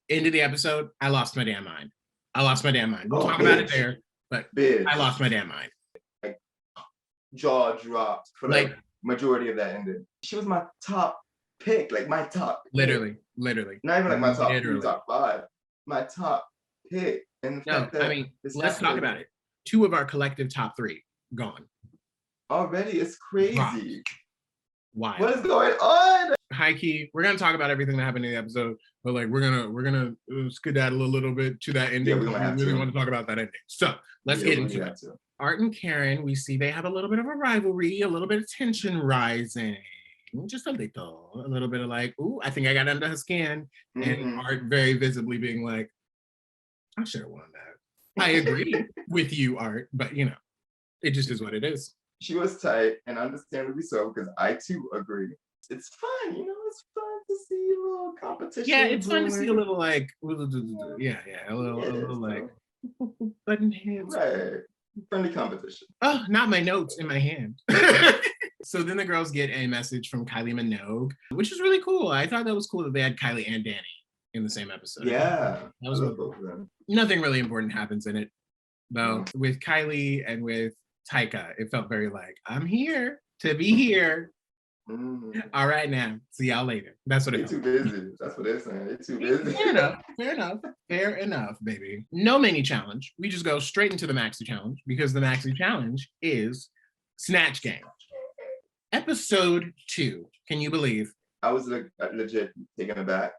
End of the episode, I lost my damn mind. We'll talk about it there, but I lost my damn mind. Like, jaw dropped for like majority of that ending. She was my top pick, like my top pick. Literally. Not even like my top 3, top 5. My top pick. And the fact that let's talk about it. 2 of our collective top 3 gone. Already, it's crazy. Dropped. Why? What is going on? High key, we're gonna talk about everything that happened in the episode, but like we're gonna skedaddle a little bit to that ending. Yeah, we really want to talk about that ending. So let's get into it. Art and Karen, we see they have a little bit of a rivalry, a little bit of tension rising. Just a little bit of like, ooh, I think I got under her skin. And Art very visibly being like, I should have won that. I agree with you, Art, but you know, it just is what it is. She was tight, and understandably so, because I too agree. It's fun, you know, it's fun to see a little competition. Yeah, it's fun to see a little like, a little like, button heads. Right, friendly competition. Oh, not my notes in my hand. So then the girls get a message from Kylie Minogue, which is really cool. I thought that was cool that they had Kylie and Danny in the same episode. Yeah, that was really cool. Nothing really important happens in it, though. With Kylie and with Taika, it felt very like, I'm here to be here. All right, now, see y'all later. That's what it felt. They're too busy. That's what they're saying. They're too busy. Fair enough, baby. No mini challenge. We just go straight into the Maxi challenge because the Maxi challenge is Snatch Game. Episode 2. Can you believe? I was legit taken aback,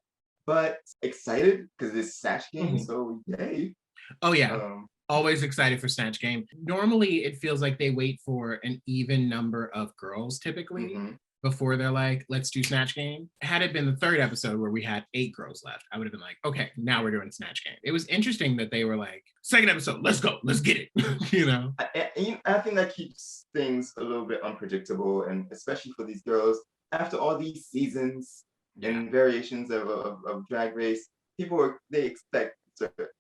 but excited because it's Snatch Game, so yay. Oh, yeah. Always excited for Snatch Game. Normally, it feels like they wait for an even number of girls, typically, before they're like, let's do Snatch Game. Had it been the 3rd episode where we had 8 girls left, I would have been like, okay, now we're doing Snatch Game. It was interesting that they were like, 2nd episode, let's go, let's get it, you know? I think that keeps things a little bit unpredictable, and especially for these girls, after all these seasons and variations of Drag Race, they expect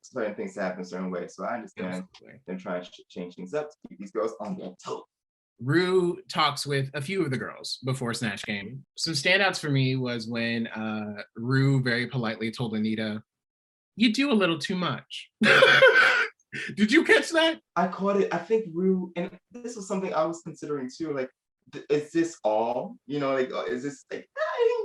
certain things to happen a certain way. So I understand them trying to change things up to keep these girls on their toes. Ru talks with a few of the girls before Snatch Game. Some standouts for me was when Ru very politely told Anita, you do a little too much. Did you catch that? I caught it. I think Ru, and this was something I was considering too, like, is this all? You know, like, is this like,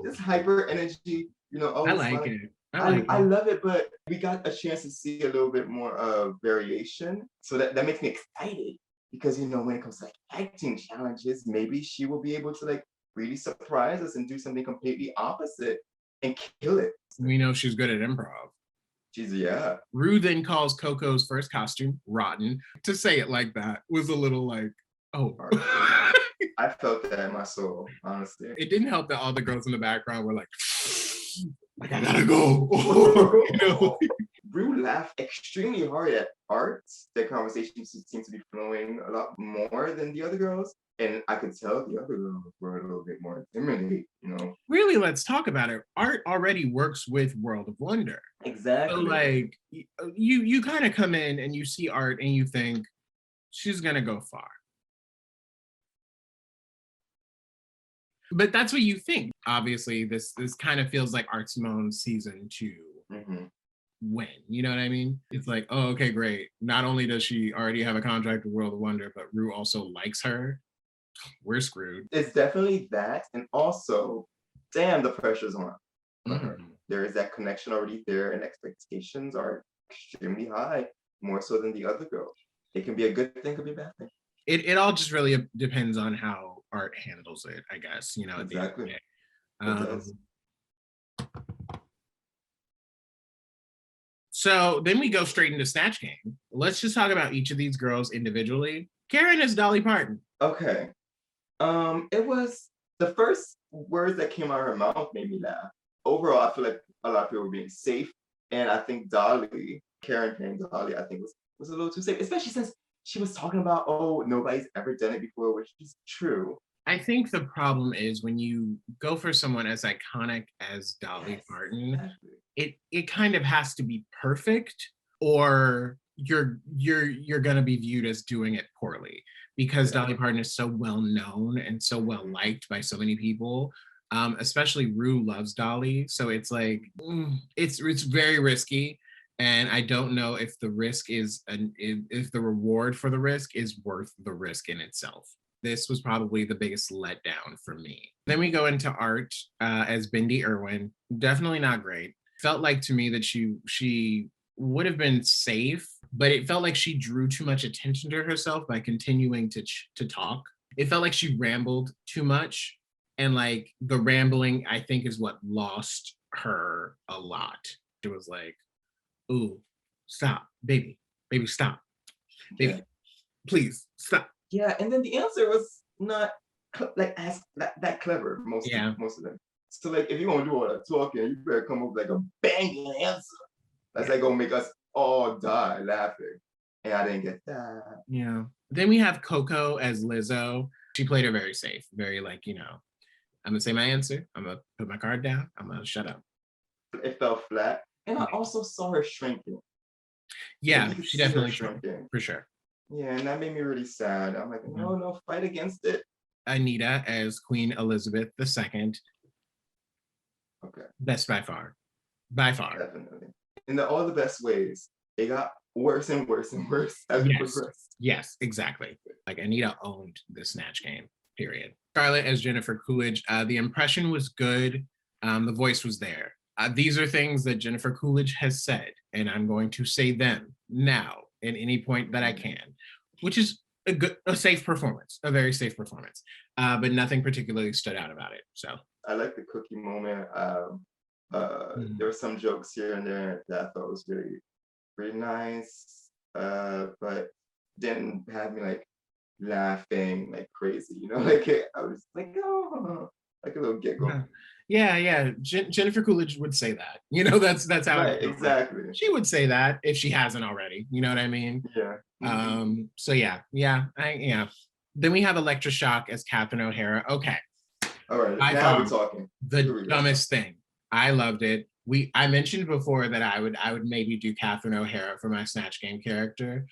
this hyper energy? You know, I like it. I love it, but we got a chance to see a little bit more of variation. So that makes me excited because, you know, when it comes to like acting challenges, maybe she will be able to like really surprise us and do something completely opposite and kill it. We know she's good at improv. Ru then calls Coco's first costume rotten. To say it like that was a little like, oh. I felt that in my soul, honestly. It didn't help that all the girls in the background were like, I gotta go. You know? Ru laughed extremely hard at Art. Their conversation seemed to be flowing a lot more than the other girls. And I could tell the other girls were a little bit more intimidated, you know. Really, let's talk about it. Art already works with World of Wonder. Exactly. So like, you kind of come in and you see Art and you think, she's gonna go far. But that's what you think. Obviously, this kind of feels like Art Simone's season to win. You know what I mean? It's like, oh, okay, great. Not only does she already have a contract with World of Wonder, but Ru also likes her. We're screwed. It's definitely that. And also, damn, the pressure's on her. There is that connection already there, and expectations are extremely high, more so than the other girls. It can be a good thing, it could be a bad thing. It all just really depends on how Art handles it, I guess, you know. Exactly. So then we go straight into Snatch Game. Let's just talk about each of these girls individually. Karen is Dolly Parton. Okay. It was the first words that came out of her mouth made me laugh. Overall, I feel like a lot of people were being safe, and I think Karen playing Dolly, I think was a little too safe, especially since she was talking about, oh, nobody's ever done it before, which is true. I think the problem is when you go for someone as iconic as Dolly Parton, it kind of has to be perfect, or you're gonna be viewed as doing it poorly, because Dolly Parton is so well known and so well liked by so many people. Especially Rue loves Dolly. So it's like, it's very risky. And I don't know if the risk is, if the reward for the risk is worth the risk in itself. This was probably the biggest letdown for me. Then we go into art as Bindi Irwin. Definitely not great. Felt like to me that she would have been safe, but it felt like she drew too much attention to herself by continuing to talk. It felt like she rambled too much, and like the rambling, I think, is what lost her a lot. It was like, ooh, stop, baby, stop, baby, Yeah. please stop. Yeah, and then the answer was not like as that clever most of them. So like if you want to do all that talking, you better come up with like a banging answer. That's like gonna make us all die laughing. And I didn't get that. Yeah. Then we have Coco as Lizzo. She played her very safe, very like, I'm gonna say my answer. I'm gonna put my card down. I'm gonna shut up. It fell flat. And I also saw her shrinking. Yeah, she definitely shrinking. For sure. Yeah, and that made me really sad. I'm like, no, fight against it. Anita as Queen Elizabeth II. Okay. Best by far. By far. Definitely. In all the best ways. It got worse and worse and worse as we progressed. Yes, exactly. Like Anita owned the Snatch Game, period. Scarlett as Jennifer Coolidge. The impression was good. The voice was there. These are things that Jennifer Coolidge has said, and I'm going to say them now at any point that I can, which is a safe performance, a very safe performance, but nothing particularly stood out about it. So I like the cookie moment. There were some jokes here and there that I thought was really, really nice, but didn't have me like laughing like crazy, like I was like, oh, like a little giggle. Yeah. Jennifer Coolidge would say that. That's how right, exactly. She would say that if she hasn't already. You know what I mean? Yeah. So yeah. Then we have Elektra Shock as Catherine O'Hara. Okay. All right. Now we're talking. The dumbest thing. I loved it. I mentioned before that I would maybe do Catherine O'Hara for my Snatch Game character.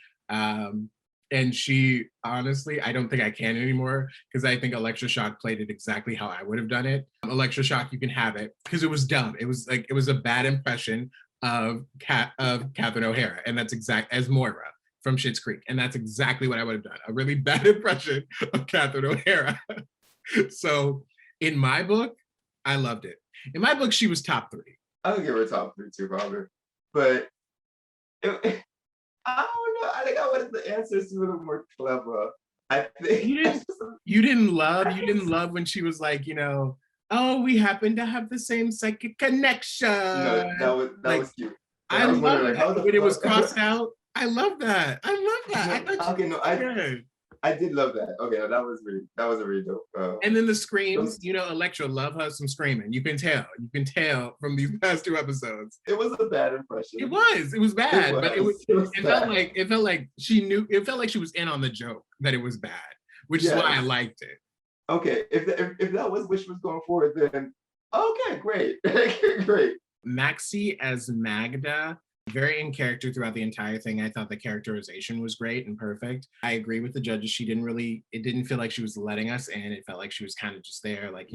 And she, honestly, I don't think I can anymore because I think Elektra Shock played it exactly how I would have done it. Elektra Shock, you can have it because it was dumb. It was a bad impression of Catherine O'Hara, and that's exact as Moira from Schitt's Creek, and that's exactly what I would have done. A really bad impression of Catherine O'Hara. So in my book, I loved it. In my book, she was top 3. I would give her top 3 too, probably, but I don't know. I think I wanted the answers a little more clever. I think you didn't love when she was like, oh, we happen to have the same psychic connection. No, that was cute. And I love when it was crossed out. I love that. I did love that. Okay, that was a really dope. And then the screams, Elektra love her some screaming. You can tell from these past 2 episodes. It was a bad impression. It was bad, but it felt like she knew. It felt like she was in on the joke that it was bad, which is why I liked it. Okay, if that was what she was going for, then okay, great, great. Maxi as Magda. Very in character throughout the entire thing. I thought the characterization was great and perfect. I agree with the judges. It didn't feel like she was letting us in. It felt like she was kind of just there, like,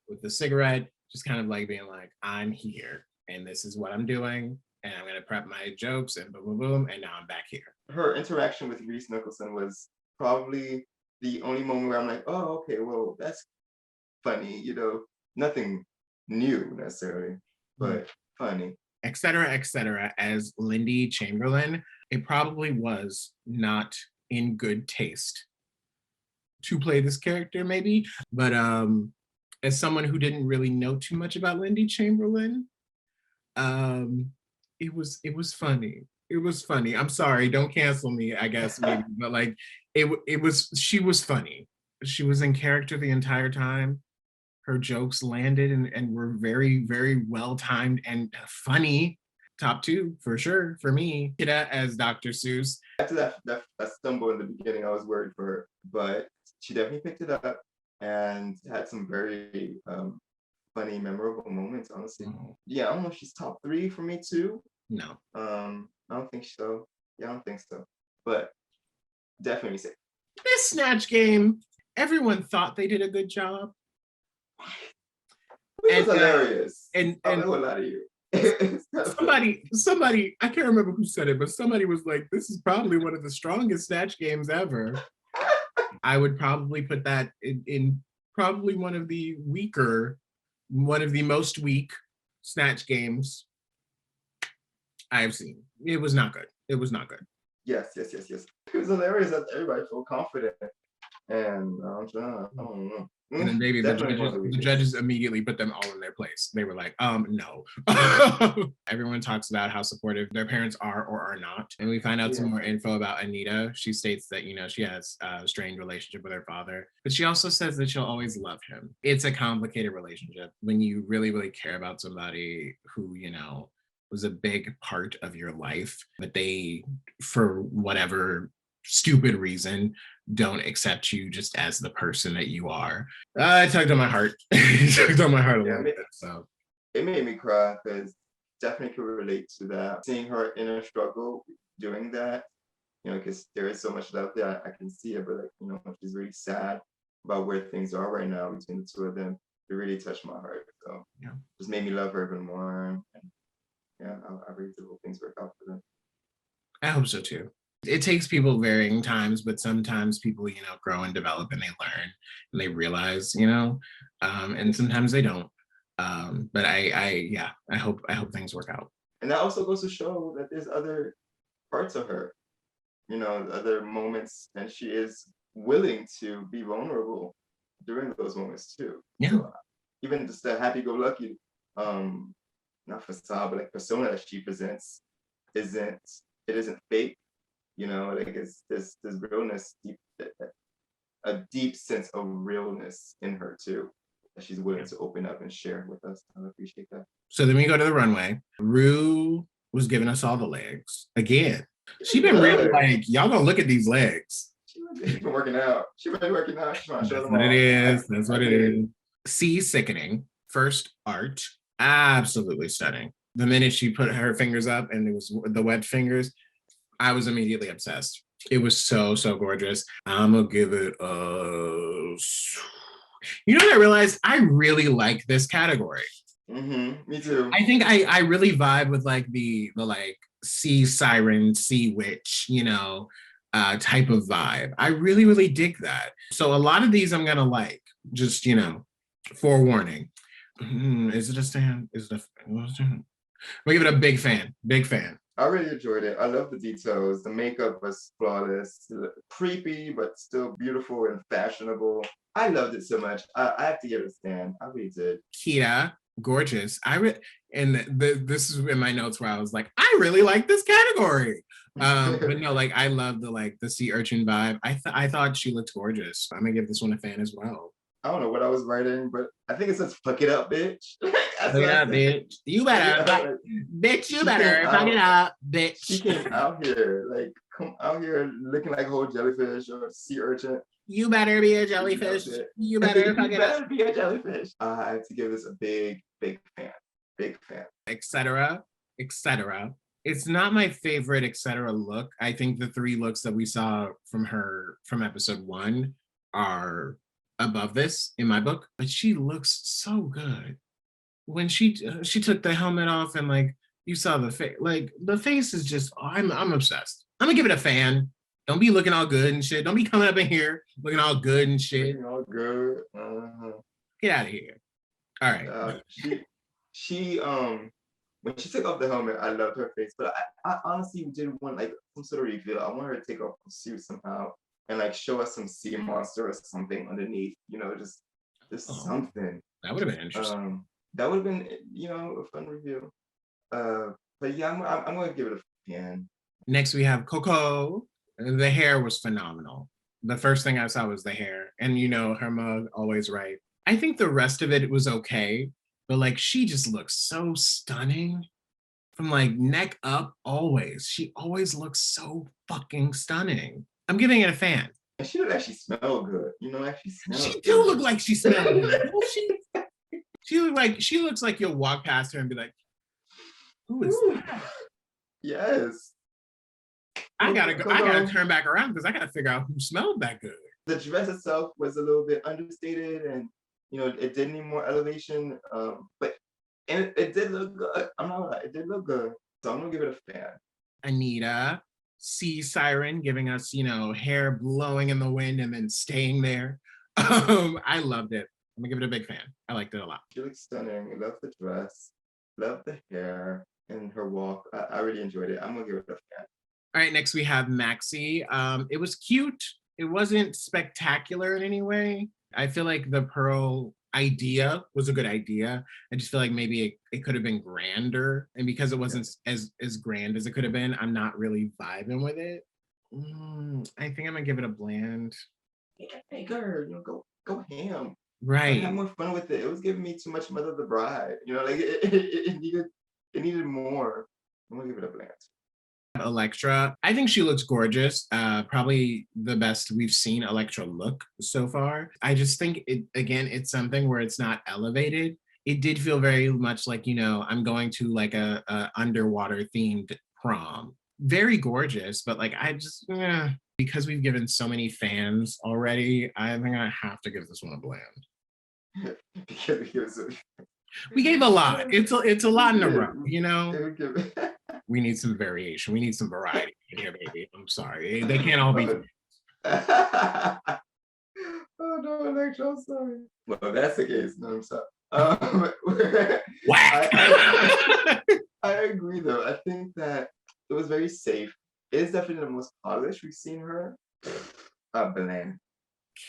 with the cigarette, just kind of like being like, I'm here and this is what I'm doing. And I'm going to prep my jokes and boom, boom, boom. And now I'm back here. Her interaction with Reese Nicholson was probably the only moment where I'm like, oh, okay, well, that's funny. Nothing new necessarily, but funny. etc., as Lindy Chamberlain. It probably was not in good taste to play this character, maybe. But as someone who didn't really know too much about Lindy Chamberlain, it was funny. It was funny. I'm sorry, don't cancel me, I guess, maybe. But like she was funny. She was in character the entire time. Her jokes landed and were very, very well timed and funny. Top 2 for sure for me. Kida as Dr. Seuss. After that stumble in the beginning, I was worried for her, but she definitely picked it up and had some very funny, memorable moments. Honestly, yeah, I don't know if she's top 3 for me too. No, I don't think so. Yeah, I don't think so. But definitely say this Snatch Game. Everyone thought they did a good job. Which was hilarious. And I know a lot of you. somebody, I can't remember who said it, but somebody was like, this is probably one of the strongest Snatch games ever. I would probably put that in probably one of the most weak Snatch games I've seen. It was not good. It was not good. Yes. It was hilarious that everybody felt confident. And I don't know. And then maybe the judges immediately put them all in their place. They were like, no. Everyone talks about how supportive their parents are or are not. And we find out some more info about Anita. She states that, she has a strained relationship with her father, but she also says that she'll always love him. It's a complicated relationship when you really, really care about somebody who, was a big part of your life, but they, for whatever stupid reason, don't accept you just as the person that you are. It tugged on my heart. It tugged on my heart a little bit. So it made me cry because definitely could relate to that. Seeing her inner struggle doing that, because there is so much love there. I can see it, but she's really sad about where things are right now between the two of them. It really touched my heart. So just made me love her even more. And I really do hope things work out for them. I hope so too. It takes people varying times, but sometimes people, grow and develop and they learn and they realize, and sometimes they don't. But I hope things work out. And that also goes to show that there's other parts of her, other moments, and she is willing to be vulnerable during those moments too. Yeah. So, even just the happy-go-lucky, not facade, but persona that she presents isn't fake. It's this realness, a deep sense of realness in her too, that she's willing to open up and share with us. I appreciate that. So then we go to the runway. Ru was giving us all the legs again. She's been really like, y'all gonna look at these legs. She's been working out. She's trying to show them That's what it is. That's what it is. C, sickening. First art, absolutely stunning. The minute she put her fingers up and it was the wet fingers, I was immediately obsessed. It was so, so gorgeous. I'm gonna give it a... what I realized? I really like this category. Me too. I think I really vibe with the sea siren, sea witch, type of vibe. I really, really dig that. So a lot of these I'm gonna like, just, forewarning. Is it a stand? Is it a... We give it a big fan. Big fan. I really enjoyed it. I love the details. The makeup was flawless, creepy, but still beautiful and fashionable. I loved it so much. I have to give it a stand. I really did. Kita, gorgeous. This is in my notes where I was like, I really like this category. But no, I love the sea urchin vibe. I thought she looked gorgeous. I'm gonna give this one a fan as well. I don't know what I was writing, but I think it says "fuck it up, bitch." Fuck it up, bitch. You better, bitch. You better fuck it up, bitch. She came out here, come out here looking like a whole jellyfish or sea urchin. You better be a jellyfish. You better fuck it up. You better be a jellyfish. I have to give this a big, big fan. Big fan. Etc. It's not my favorite etc. look. I think the 3 looks that we saw from her from episode 1 are above this in my book, but she looks so good. When she took the helmet off and you saw the face, the face is just, I'm obsessed. I'm gonna give it a fan. Don't be looking all good and shit. Don't be coming up in here looking all good and shit. Looking all good. Get out of here. All right. She when she took off the helmet, I loved her face, but I honestly didn't want some sort of reveal. I want her to take off the suit somehow and show us some sea monster or something underneath, just something. That would have been interesting. That would have been, a fun reveal. But yeah, I'm gonna give it a fan. Next we have Coco. The hair was phenomenal. The first thing I saw was the hair, and her mug always right. I think the rest of it was okay, but she just looks so stunning from neck up. Always, she always looks so fucking stunning. I'm giving it a fan. And she didn't actually smell good. She do look like she smells good. She looks like you'll walk past her and be like, who is that? Yes. I gotta turn back around because I gotta figure out who smelled that good. The dress itself was a little bit understated and You know, it did need more elevation, but and it did look good. I'm not gonna lie, it did look good. So I'm gonna give it a fan. Anita, sea siren, giving us, hair blowing in the wind and then staying there. I loved it. I'm gonna give it a big fan. I liked it a lot. She looks stunning. I love the dress, love the hair and her walk. I really enjoyed it. I'm gonna give it a fan. All right, next we have Maxi. It was cute. It wasn't spectacular in any way. I feel like the pearl idea was a good idea. I just feel like maybe it could have been grander. And because it wasn't as grand as it could have been, I'm not really vibing with it. I think I'm gonna give it a bland. Hey girl, go ham. Right. Have more fun with it. It was giving me too much Mother of the Bride. Like it needed more. I'm gonna give it a bland. Elektra, I think she looks gorgeous. Probably the best we've seen Elektra look so far. I just think it's something where it's not elevated. It did feel very much like, I'm going to like a underwater themed prom. Very gorgeous, but like because we've given so many fans already, I think I have to give this one a bland. We gave a lot. It's a lot in a row, We need some variation. We need some variety in here, baby. I'm sorry. They can't all be. Oh no, Elektra, I'm sorry. Well, that's the case. No, I'm sorry. Whack. I agree, though. I think that it was very safe. It is definitely the most polished we've seen her. Bland.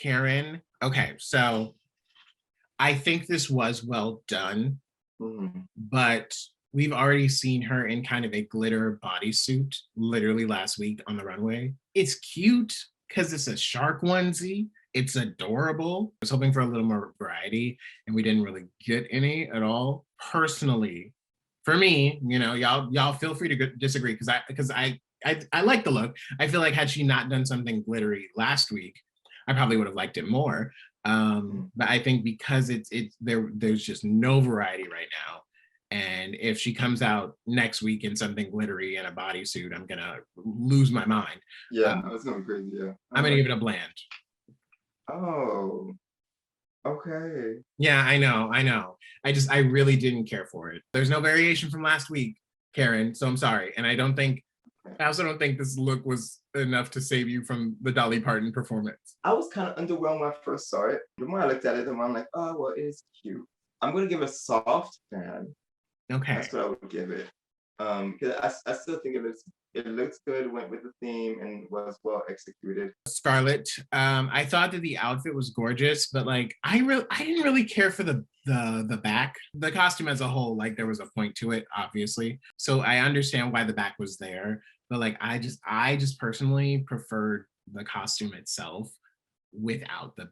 Karen. Okay, so I think this was well done, but we've already seen her in kind of a glitter bodysuit literally last week on the runway. It's cute because it's a shark onesie. It's adorable. I was hoping for a little more variety and we didn't really get any at all. Personally, for me, y'all feel free to disagree because I like the look. I feel like had she not done something glittery last week, I probably would have liked it more. But I think because there's just no variety right now. And if she comes out next week in something glittery and a bodysuit, I'm gonna lose my mind. Yeah, it's gonna be crazy. Yeah, I'm gonna give it a bland. Oh, okay. Yeah, I know. I really didn't care for it. There's no variation from last week, Karen. So I'm sorry, and I also don't think this look was enough to save you from the Dolly Parton performance. I was kind of underwhelmed when I first saw it. The more I looked at it, the more I'm like, oh well, it is cute. I'm gonna give it a soft fan. Okay. That's what I would give it. Because I still think it looks good, went with the theme, and was well executed. Scarlett, I thought that the outfit was gorgeous, but like I didn't really care for the back. The costume as a whole, like there was a point to it, obviously. So I understand why the back was there, but like I just personally preferred the costume itself without the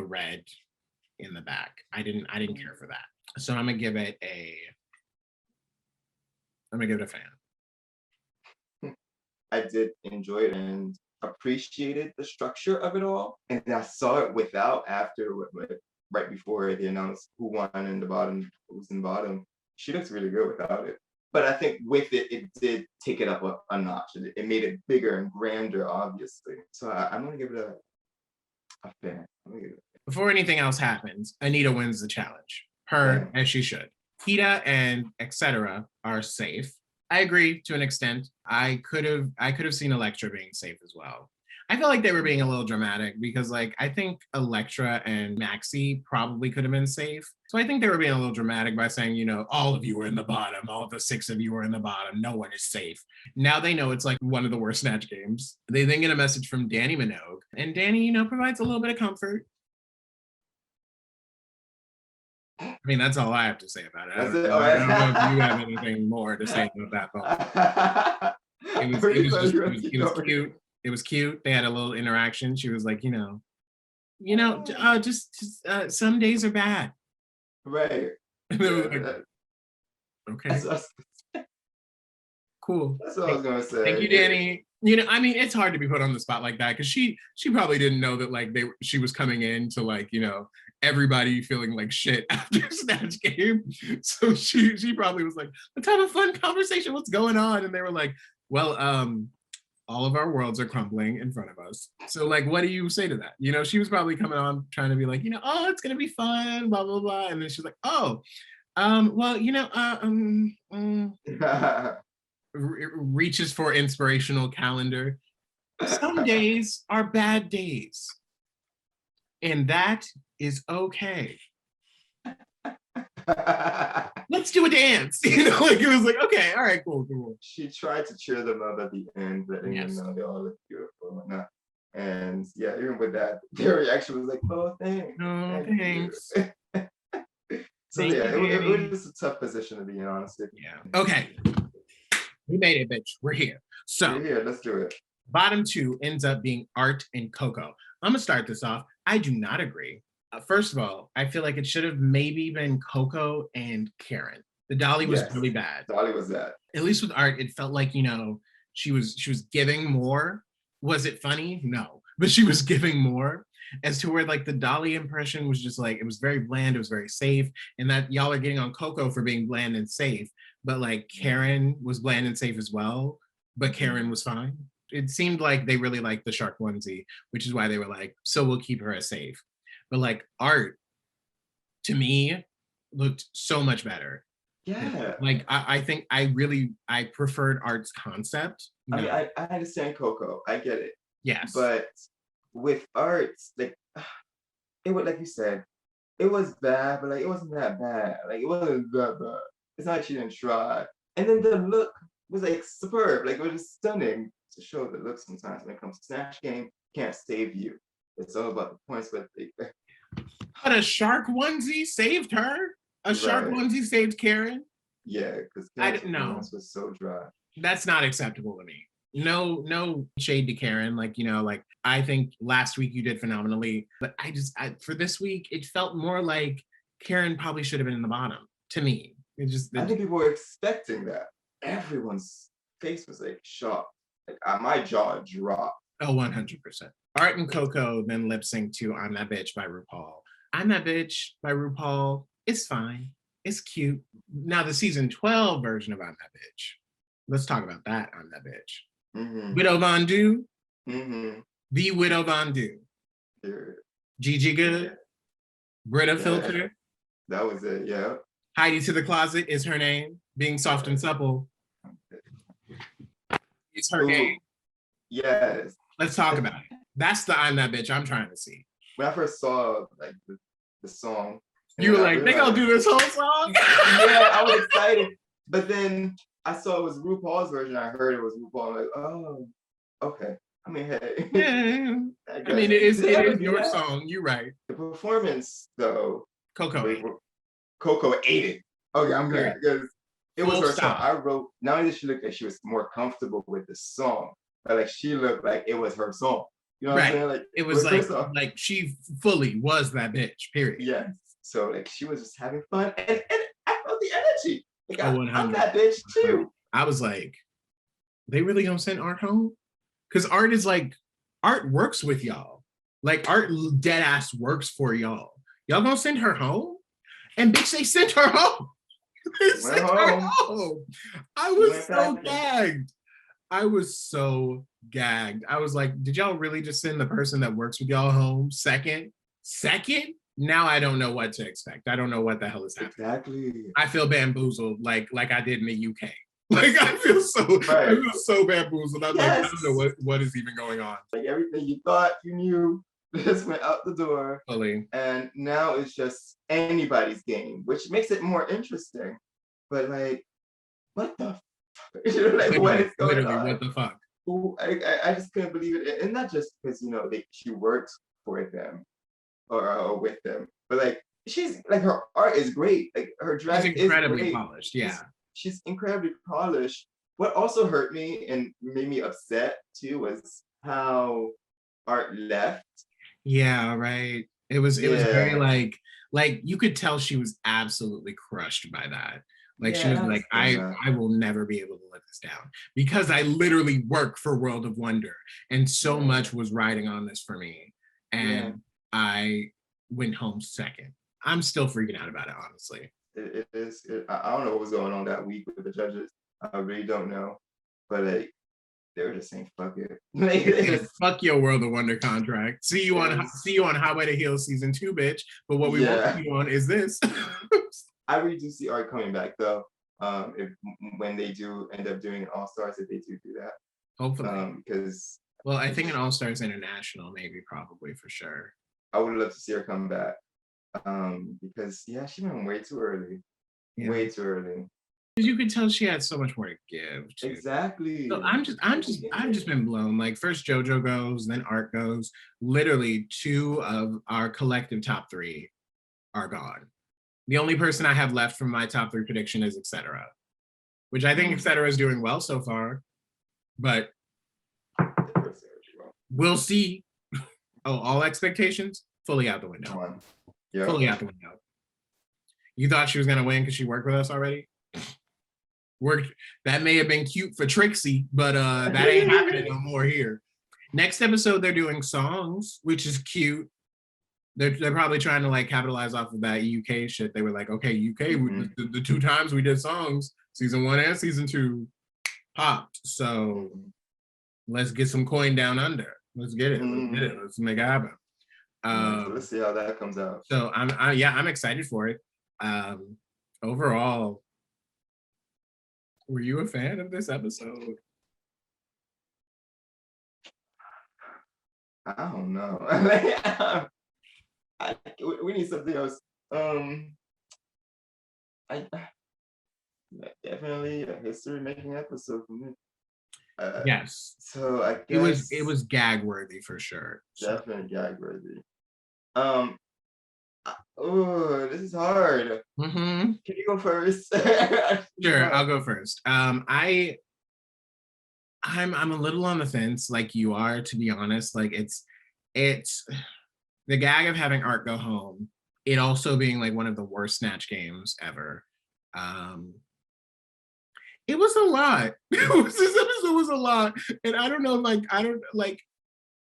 red in the back. I didn't care for that. So I'm gonna give it a fan. I did enjoy it and appreciated the structure of it all. And I saw it right before they announced who won in the bottom, who's in the bottom. She looks really good without it. But I think with it, it did take it up a notch. It made it bigger and grander, obviously. So I'm gonna give it a fan. Before anything else happens, Anita wins the challenge. Her, as she should. Kita and etc. are safe. I agree to an extent. I could have seen Elektra being safe as well. I felt like they were being a little dramatic because like I think Elektra and Maxi probably could have been safe. So I think they were being a little dramatic by saying, all of you are in the bottom, all of the 6 of you are in the bottom, no one is safe. Now they know it's like one of the worst Snatch games. They then get a message from Danny Minogue, and Danny, provides a little bit of comfort. I mean, that's all I have to say about it. I don't know if you have anything more to say about that. It was cute. It was cute. They had a little interaction. She was like, just some days are bad. Right. Like, okay. Cool. That's what I was gonna say. Thank you, Danny. It's hard to be put on the spot like that because she probably didn't know that like she was coming in to like, everybody feeling like shit after Snatch Game. So she probably was like, let's have a fun conversation. What's going on? And they were like, well, all of our worlds are crumbling in front of us. So like, what do you say to that? You know, she was probably coming on trying to be like, you know, oh, it's gonna be fun, blah, blah, blah. And then she's like, oh, well, you know, reaches for inspirational calendar. Some days are bad days. And that is okay. Let's do a dance. You know, like it was like, okay, all right, cool, cool. She tried to cheer them up at the end, letting Yes. them know they all look beautiful and whatnot. And yeah, even with that, their reaction was like, oh, thanks. Oh, thanks. So Thank yeah, you, it was a tough position to be in, honestly. Yeah. Okay. We made it, bitch. We're here. So We're here, let's do it. bottom two ends up being Art and Coco. I'm gonna start this off. I do not agree. First of all, I feel like it should have maybe been Coco and Karen. The Dolly was really bad. Dolly was that. At least with Art, it felt like, you know, she was giving more. Was it funny? No, but she was giving more. As to where like the Dolly impression was just like, it was very bland, it was very safe, and that y'all are getting on Coco for being bland and safe, but like Karen was bland and safe as well, but Karen was fine. It seemed like they really liked the shark onesie, which is why they were like, so we'll keep her as safe. But like Art, to me, looked so much better. Yeah. Like I think I preferred Art's concept. I mean, I understand Coco, I get it. Yes. But with Art, like it was, like you said, it was bad, but like it wasn't that bad. Like it wasn't that bad. It's not like she didn't try. And then the look was like superb. Like it was just stunning to show the look sometimes when it comes to Snatch Game, can't save you. It's all about the points, but But a shark onesie saved her. A shark onesie saved Karen. Yeah, because I didn't know. Was so dry. That's not acceptable to me. No shade to Karen. Like, you know, like I think last week you did phenomenally, but for this week, it felt more like Karen probably should have been in the bottom to me. I think people were expecting that. Everyone's face was like shocked. Like my jaw dropped. Oh, 100%. Art and Coco then lip sync to I'm That Bitch by RuPaul. I'm That Bitch by RuPaul. It's fine. It's cute. Now the season 12 version of I'm That Bitch. Let's talk about that. I'm That Bitch. Mm-hmm. Widow Von Du. Mm-hmm. The Widow Von Du. Sure. Gigi Good. Yeah. Brita Filter. That was it, yeah. Heidi to the Closet is her name. Being soft and supple. It's her name. Yes. Let's talk about it. That's the I'm That Bitch I'm trying to see. When I first saw like the song, you were like, they gonna do this whole song? Yeah, I was excited. But then I saw it was RuPaul's version. I heard it was RuPaul. I'm like, oh, okay. I mean, hey. Yeah. I mean, it is your song. You're right. The performance, though. Coco ate it. Okay, I'm glad because it was her song. I wrote, not only did she look like she was more comfortable with the song, but like she looked like it was her song. You know what I'm saying? Like it was like she fully was that bitch, period. Yes. So like she was just having fun. And I felt the energy. Like, I'm that bitch too. I was like, they really gonna send Art home? Because Art is like, Art works with y'all. Like Art dead ass works for y'all. Y'all gonna send her home? And bitch, they sent her home. They sent her home. I was so gagged. I was so gagged. I was like, did y'all really just send the person that works with y'all home second? Now I don't know what to expect. I don't know what the hell is happening. Exactly. I feel bamboozled like I did in the UK. Like I feel so bamboozled. I'm like, I don't know what is even going on. Like everything you thought you knew just went out the door. Fully. And now it's just anybody's game, which makes it more interesting. But like, what the fuck? You know, like what is going on? What the fuck? I just couldn't believe it. And not just because, you know, she works for them or with them, but like she's like, her art is great. Like her dress is incredibly polished. Yeah. She's incredibly polished. What also hurt me and made me upset too was how Art left. Yeah, right. It was very like you could tell she was absolutely crushed by that. Like she was like, I will never be able to let this down because I literally work for World of Wonder and so much was riding on this for me. And I went home second. I'm still freaking out about it, honestly. It is. I don't know what was going on that week with the judges. I really don't know. But like, they were just saying fuck it. Fuck your World of Wonder contract. See you on Highway to Heels season 2, bitch. But what we won't see you on is this. I really do see art coming back though. When they do end up doing an All-Stars, if they do that. Hopefully. Because I think an All-Stars International, maybe, probably, for sure. I would love to see her come back. Because she went way too early. Yeah. Way too early. You could tell she had so much more to give. Too. Exactly. So I've just been blown. Like first JoJo goes, then Art goes. Literally 2 of our collective top 3 are gone. The only person I have left from my top 3 prediction is Etc., which I think Etc. is doing well so far, but we'll see. All expectations fully out the window. Yep. Fully out the window. You thought she was gonna win because she worked with us already? That may have been cute for Trixie, but that ain't happening no more here. Next episode, they're doing songs, which is cute. They're probably trying to like capitalize off of that UK shit. They were like, okay, UK, the 2 times we did songs, season 1 and season 2, popped. So let's get some coin down under. Let's get it. Let's make it happen. So let's see how that comes out. So I'm excited for it. Overall, were you a fan of this episode? I don't know. We need something else. Definitely a history-making episode for me. Yes. So I guess it was gag worthy for sure. Definitely gag worthy. Oh, this is hard. Can you go first? Sure, I'll go first. I'm a little on the fence, like you are, to be honest. Like it's the gag of having Art go home. It also being like one of the worst Snatch Games ever. It was a lot. This episode was a lot, and I don't know.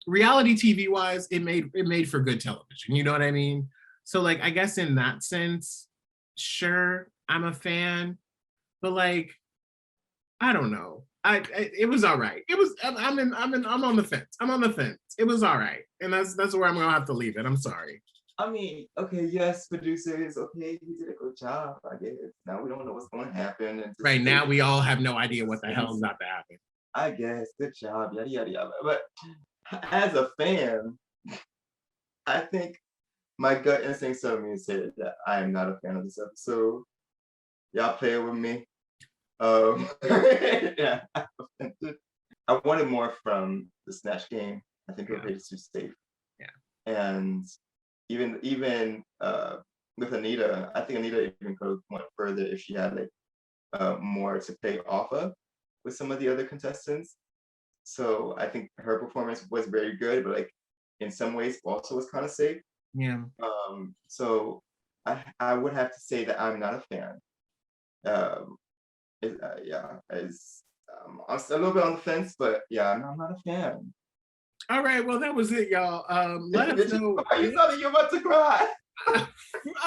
Reality TV wise, it made for good television. You know what I mean? So like, I guess in that sense, sure, I'm a fan, but like, I don't know. It was all right. It was. I'm on the fence. I'm on the fence. It was all right, and that's where I'm gonna have to leave it. I'm sorry. I mean, okay, yes, producers, okay, you did a good job, I guess. Now we don't know what's going to happen. And right now, we all have no idea what the hell is about to happen. I guess, good job, yada, yada, yada. But as a fan, I think my gut instinct told me to say that I am not a fan of this episode. Y'all play it with me. Yeah, I wanted more from the Snatch Game. I think it was too safe. Yeah. And even with Anita, I think Anita even could have went further if she had like more to play off of with some of the other contestants. So I think her performance was very good, but like in some ways also was kind of safe. Yeah. So I would have to say that I'm not a fan. I'm a little bit on the fence, but yeah, I'm not a fan. All right, well, that was it, y'all. Let us know. You thought that you're about to cry. I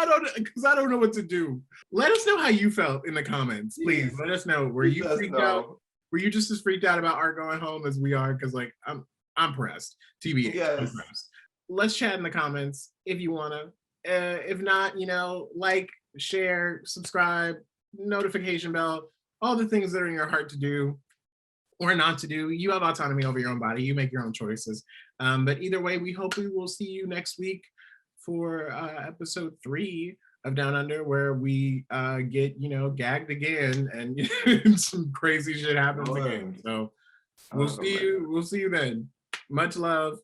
don't know what to do. Let us know how you felt in the comments, please. Let us know. Were you freaked out? Were you just as freaked out about Art going home as we are? Because like I'm pressed. TBH. Yes. I'm pressed. Let's chat in the comments if you wanna. If not, like, share, subscribe, notification bell, all the things that are in your heart to do or not to do. You have autonomy over your own body. You make your own choices. But either way, we hope we will see you next week for episode 3 of Down Under, where we get, gagged again and some crazy shit happens again. So we'll see you then. Much love.